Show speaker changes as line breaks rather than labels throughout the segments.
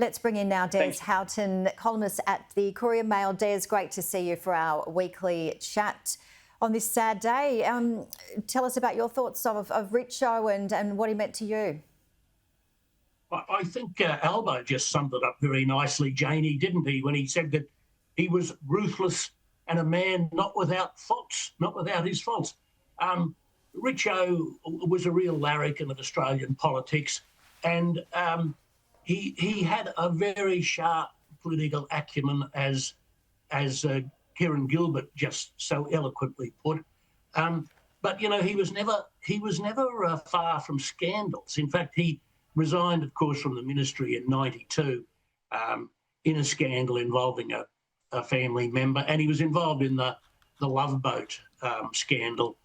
Let's bring in now Des
Thanks.
Houghton, columnist at the Courier Mail. Des, great to see you for our weekly chat on this sad day. Tell us about your thoughts of Richo and what he meant to you.
I think Albo just summed it up very nicely, Janie, didn't he, when he said that he was ruthless and a man not without faults, not without his faults. Richo was a real larrikin of Australian politics, and he had a very sharp political acumen, as Kieran Gilbert just so eloquently put. But you know, he was never far from scandals. In fact, he resigned, of course, from the ministry in '92 in a scandal involving a family member, and he was involved in the Love Boat scandal,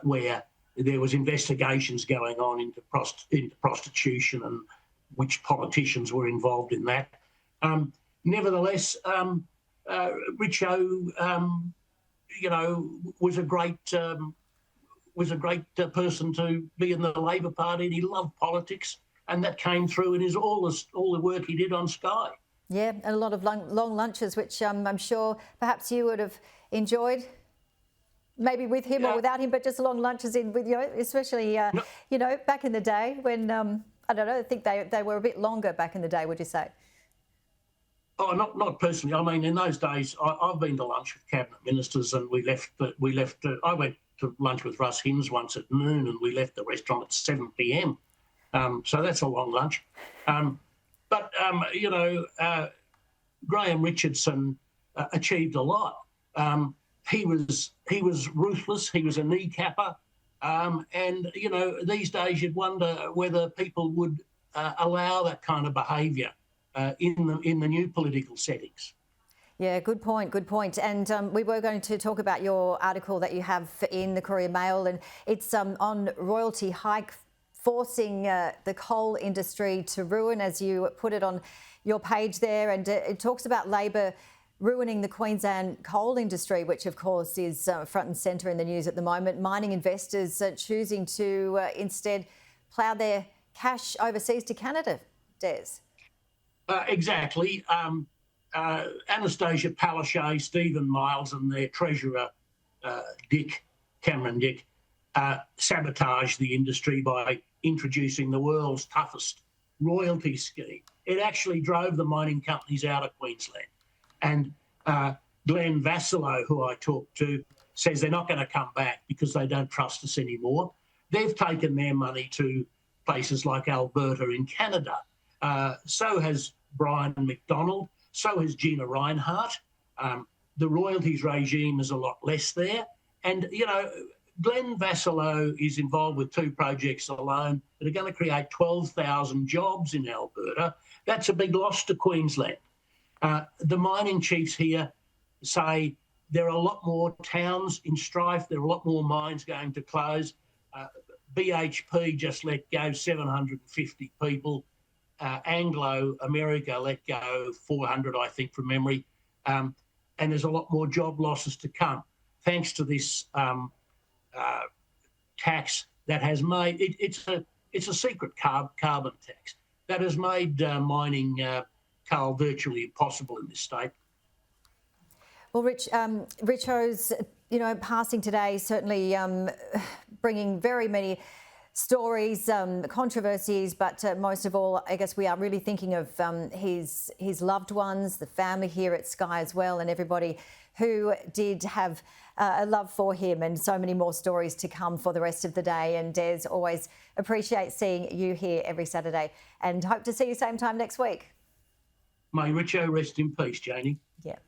where there was investigations going on into prostitution and which politicians were involved in that. Nevertheless, Richo, was a great person to be in the Labor Party, and he loved politics, and that came through in all the work he did on Sky.
Yeah, and a lot of long lunches, which I'm sure perhaps you would have enjoyed. Maybe with him or without him, but just long lunches with especially back in the day when I don't know. I think they were a bit longer back in the day. Would you say?
Oh, not personally. I mean, in those days, I've been to lunch with cabinet ministers, and we left. I went to lunch with Russ Hinds once at noon, and we left the restaurant at 7 p.m. So that's a long lunch. But Graham Richardson achieved a lot. He was ruthless. He was a kneecapper, and these days you'd wonder whether people would allow that kind of behaviour in the new political settings.
Yeah, good point, good point. And we were going to talk about your article that you have in the Courier Mail, and it's on royalty hike forcing the coal industry to ruin, as you put it on your page there, and it talks about Labor ruining the Queensland coal industry, which of course is front and centre in the news at the moment. Mining investors choosing to instead plough their cash overseas to Canada, Des.
Exactly. Anastasia Palaszczuk, Stephen Miles and their treasurer, Cameron Dick, sabotaged the industry by introducing the world's toughest royalty scheme. It actually drove the mining companies out of Queensland. And Glenn Vassallo, who I talked to, says they're not going to come back because they don't trust us anymore. They've taken their money to places like Alberta in Canada. So has Brian McDonald. So has Gina Reinhart. The royalties regime is a lot less there. And, Glenn Vassallo is involved with 2 projects alone that are going to create 12,000 jobs in Alberta. That's a big loss to Queensland. The mining chiefs here say there are a lot more towns in strife. There are a lot more mines going to close. BHP just let go 750 people. Anglo America let go 400, I think, from memory. And there's a lot more job losses to come, thanks to this tax that has made it's a secret carbon tax that has made mining coal virtually impossible in this state.
Well, Richo's passing today, certainly bringing very many stories, controversies, but most of all, I guess we are really thinking of his loved ones, the family here at Sky as well, and everybody who did have a love for him, and so many more stories to come for the rest of the day. And Des, always appreciate seeing you here every Saturday, and hope to see you same time next week.
May Richo rest in peace, Janie.
Yeah.